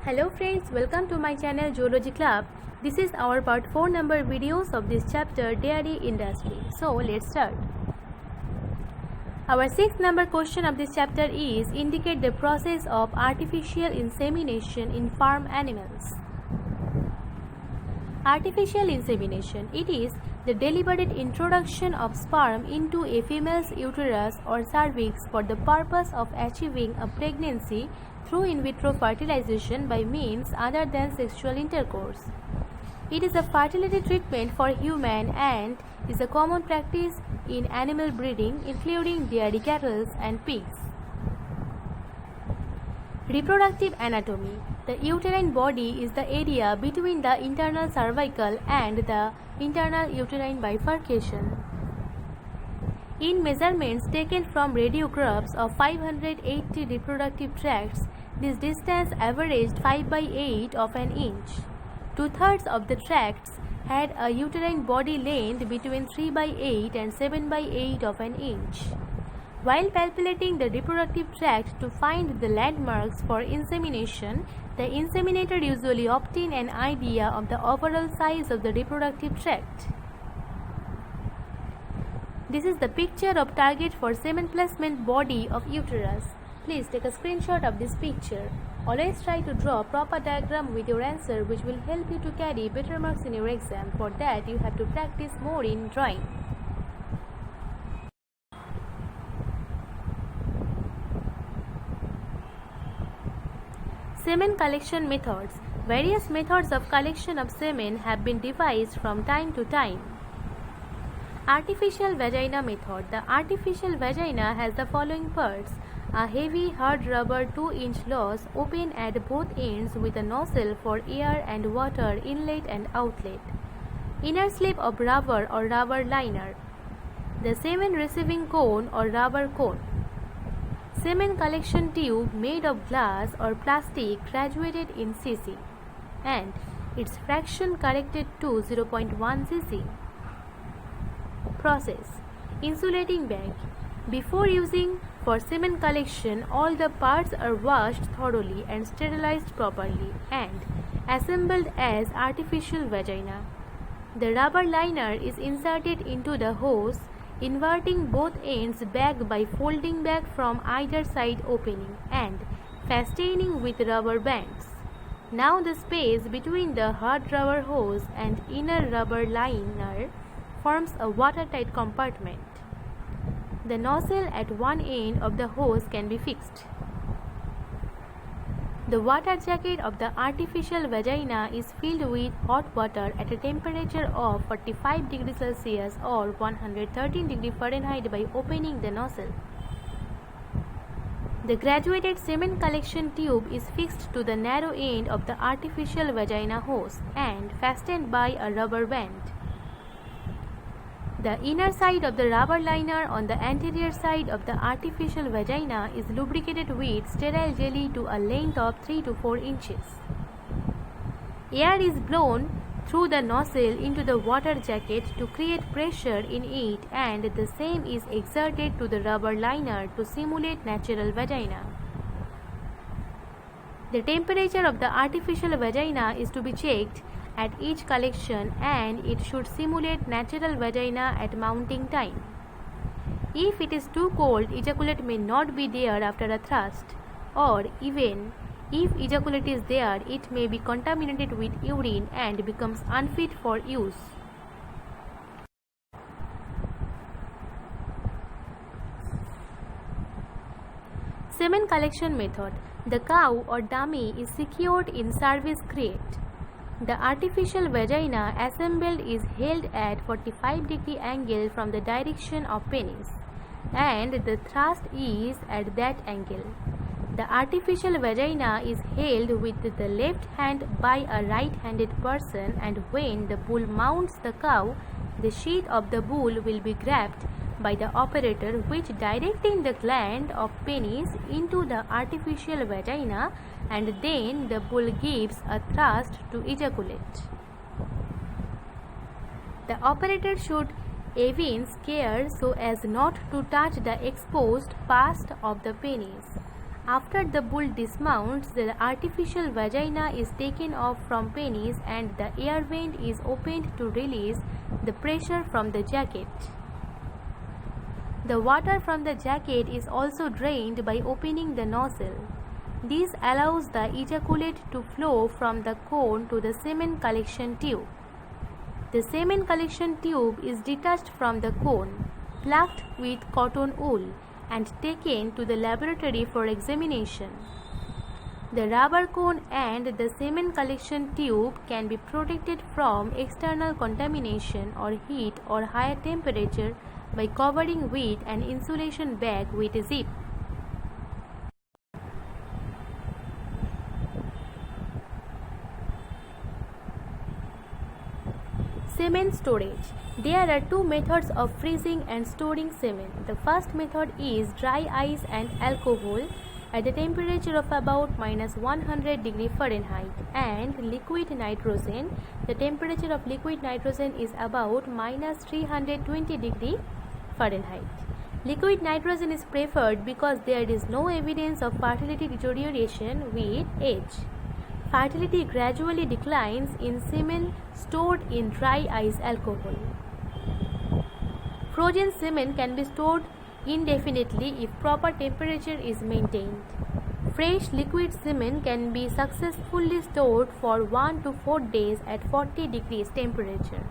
Hello friends, welcome to my channel Zoology Club. This is our part 4 number videos of this chapter Dairy Industry. So let's start. Our 6th number question of this chapter is indicate the process of artificial insemination in farm animals. Artificial insemination. It is the deliberate introduction of sperm into a female's uterus or cervix for the purpose of achieving a pregnancy through in vitro fertilization by means other than sexual intercourse. It is a fertility treatment for human and is a common practice in animal breeding, including dairy cattle and pigs. Reproductive anatomy. The uterine body is the area between the internal cervical and the internal uterine bifurcation. In measurements taken from radiographs of 580 reproductive tracts, this distance averaged 5 by 8 of an inch. 2/3 of the tracts had a uterine body length between 3 by 8 and 7 by 8 of an inch. While palpating the reproductive tract to find the landmarks for insemination, the inseminator usually obtains an idea of the overall size of the reproductive tract. This is the picture of target for semen placement body of uterus. Please take a screenshot of this picture. Always try to draw a proper diagram with your answer, which will help you to carry better marks in your exam. For that, you have to practice more in drawing. Semen collection methods. Various methods of collection of semen have been devised from time to time. Artificial vagina method. The artificial vagina has the following parts: a heavy hard rubber 2-inch loss open at both ends with a nozzle for air and water inlet and outlet. Inner slip of rubber or rubber liner. The semen receiving cone or rubber cone. Semen collection tube made of glass or plastic graduated in cc and its fraction corrected to 0.1 cc. Process. Insulating bag. Before using for semen collection, all the parts are washed thoroughly and sterilized properly and assembled as artificial vagina. The rubber liner is inserted into the hose, inverting both ends back by folding back from either side opening and fastening with rubber bands. Now the space between the hard rubber hose and inner rubber liner forms a watertight compartment. The nozzle at one end of the hose can be fixed. The water jacket of the artificial vagina is filled with hot water at a temperature of 45 degrees Celsius or 113 degrees Fahrenheit by opening the nozzle. The graduated semen collection tube is fixed to the narrow end of the artificial vagina hose and fastened by a rubber band. The inner side of the rubber liner on the anterior side of the artificial vagina is lubricated with sterile jelly to a length of 3 to 4 inches. Air is blown through the nozzle into the water jacket to create pressure in it, and the same is exerted to the rubber liner to simulate natural vagina. The temperature of the artificial vagina is to be checked at each collection and it should simulate natural vagina at mounting time. If it is too cold, ejaculate may not be there after a thrust, or even if ejaculate is there, it may be contaminated with urine and becomes unfit for use. Semen collection method. The cow or dummy is secured in service crate. The artificial vagina assembled is held at 45-degree angle from the direction of penis, and the thrust is at that angle. The artificial vagina is held with the left hand by a right-handed person, and when the bull mounts the cow, the sheath of the bull will be grabbed by the operator, which directing the gland of penis into the artificial vagina, and then the bull gives a thrust to ejaculate. The operator should evince care so as not to touch the exposed part of the penis. After the bull dismounts, the artificial vagina is taken off from penis and the air vent is opened to release the pressure from the jacket. The water from the jacket is also drained by opening the nozzle. This allows the ejaculate to flow from the cone to the semen collection tube. The semen collection tube is detached from the cone, plugged with cotton wool, and taken to the laboratory for examination. The rubber cone and the semen collection tube can be protected from external contamination or heat or higher temperature by covering with an insulation bag with a zip. Semen storage. There are two methods of freezing and storing semen. The first method is dry ice and alcohol at the temperature of about -100 degree Fahrenheit, and liquid nitrogen. The temperature of liquid nitrogen is about -320 degree Fahrenheit. Liquid nitrogen is preferred because there is no evidence of fertility deterioration with age. Fertility gradually declines in semen stored in dry ice alcohol. Frozen semen can be stored indefinitely if proper temperature is maintained. Fresh liquid semen can be successfully stored for 1 to 4 days at 40 degrees temperature.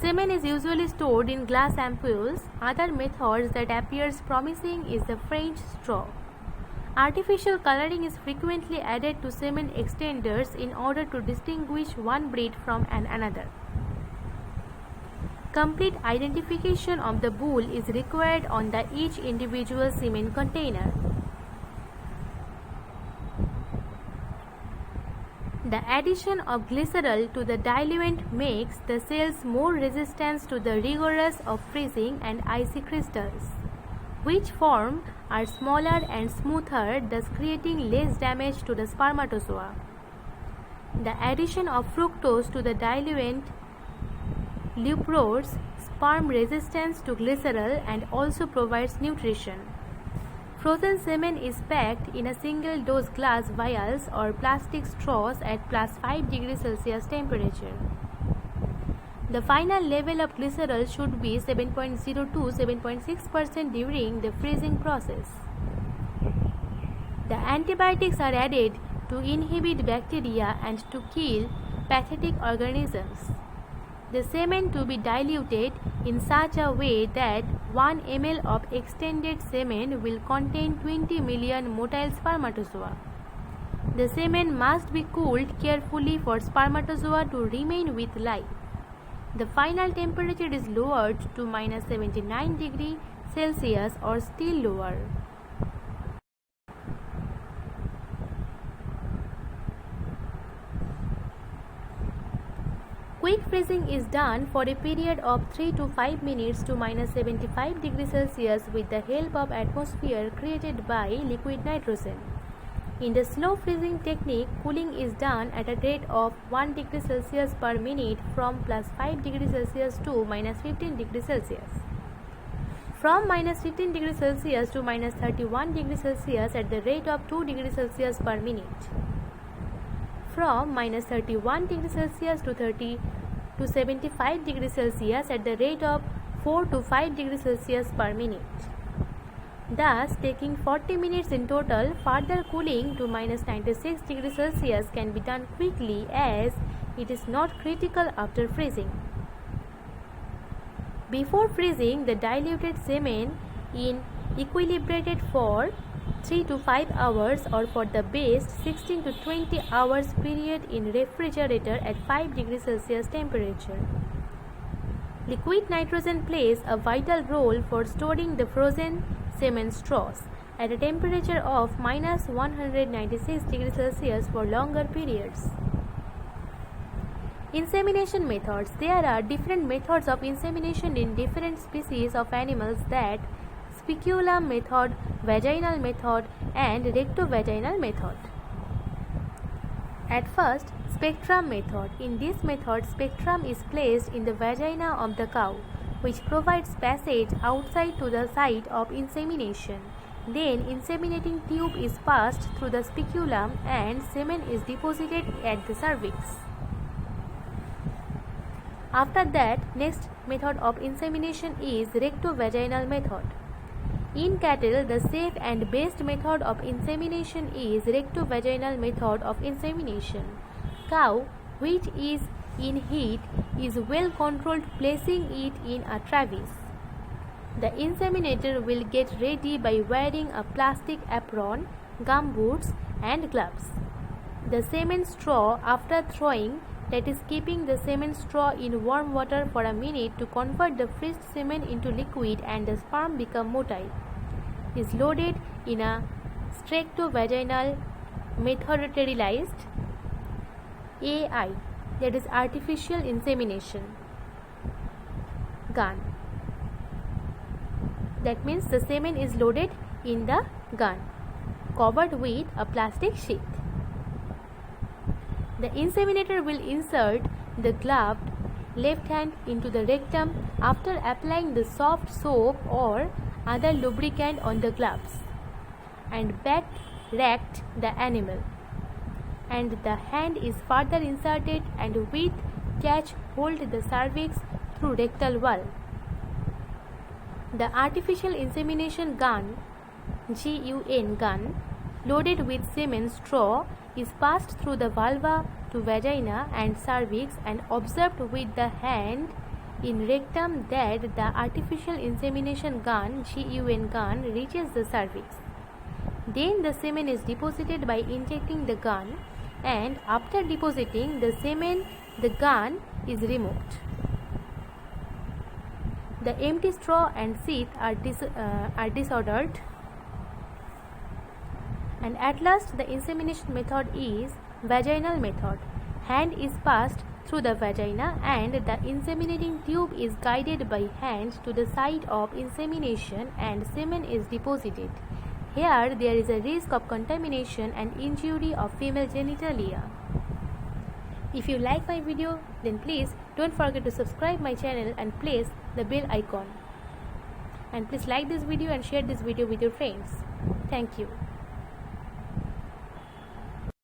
Semen is usually stored in glass ampoules. Other methods that appears promising is the French straw. Artificial coloring is frequently added to semen extenders in order to distinguish one breed from another. Complete identification of the bull is required on each individual semen container. The addition of glycerol to the diluent makes the cells more resistant to the rigors of freezing and icy crystals, which form are smaller and smoother, thus creating less damage to the spermatozoa. The addition of fructose to the diluent lowers sperm resistance to glycerol and also provides nutrition. Frozen semen is packed in a single-dose glass vials or plastic straws at +5 degrees Celsius temperature. The final level of glycerol should be 7.0 to 7.6% during the freezing process. The antibiotics are added to inhibit bacteria and to kill pathogenic organisms. The semen to be diluted in such a way that 1 ml of extended semen will contain 20 million motile spermatozoa. The semen must be cooled carefully for spermatozoa to remain with life. The final temperature is lowered to -79 degrees Celsius or still lower. Quick freezing is done for a period of 3 to 5 minutes to -75 degrees Celsius with the help of atmosphere created by liquid nitrogen. In the slow freezing technique, cooling is done at a rate of 1 degree Celsius per minute from +5 degrees Celsius to -15 degrees Celsius. From -15 degrees Celsius to -31 degrees Celsius at the rate of 2 degrees Celsius per minute. From -31 degrees Celsius to 75 degrees Celsius at the rate of 4 to 5 degrees Celsius per minute. Thus, taking 40 minutes in total, further cooling to -96 degrees Celsius can be done quickly as it is not critical after freezing. Before freezing, the diluted semen is equilibrated for 3 to 5 hours or for the best 16 to 20 hours period in refrigerator at 5 degrees Celsius temperature. Liquid nitrogen plays a vital role for storing the frozen semen straws at a temperature of -196 degrees Celsius for longer periods. Insemination methods. There are different methods of insemination in different species of animals, that speculum method, vaginal method, and rectovaginal method. At first, spectrum method. In this method, spectrum is placed in the vagina of the cow, which provides passage outside to the site of insemination. Then inseminating tube is passed through the speculum and semen is deposited at the cervix. After that, next method of insemination is rectovaginal method. In cattle, the safe and best method of insemination is rectovaginal method of insemination. Cow, which is in heat, is well controlled, placing it in a travis. The inseminator will get ready by wearing a plastic apron, gumboots and gloves. The semen straw, after throwing, that is keeping the semen straw in warm water for a minute to convert the fresh semen into liquid and the sperm become motile, is loaded in a strectovaginal methodsterilized AI, that is artificial insemination gun. That means the semen is loaded in the gun covered with a plastic sheath. The inseminator will insert the gloved left hand into the rectum after applying the soft soap or other lubricant on the gloves and back racked the animal, and the hand is further inserted and with catch hold the cervix through rectal wall. The artificial insemination gun, GUN gun, loaded with semen straw is passed through the vulva to vagina and cervix and observed with the hand in rectum that the artificial insemination gun, GUN gun, reaches the cervix. Then the semen is deposited by injecting the gun, and after depositing the semen, the gun is removed. The empty straw and sheath are disordered, and at last the insemination method is vaginal method. Hand is passed through the vagina and the inseminating tube is guided by hand to the site of insemination and semen is deposited. Here there is a risk of contamination and injury of female genitalia. If you like my video, then please don't forget to subscribe my channel and press the bell icon. And please like this video and share this video with your friends. Thank you.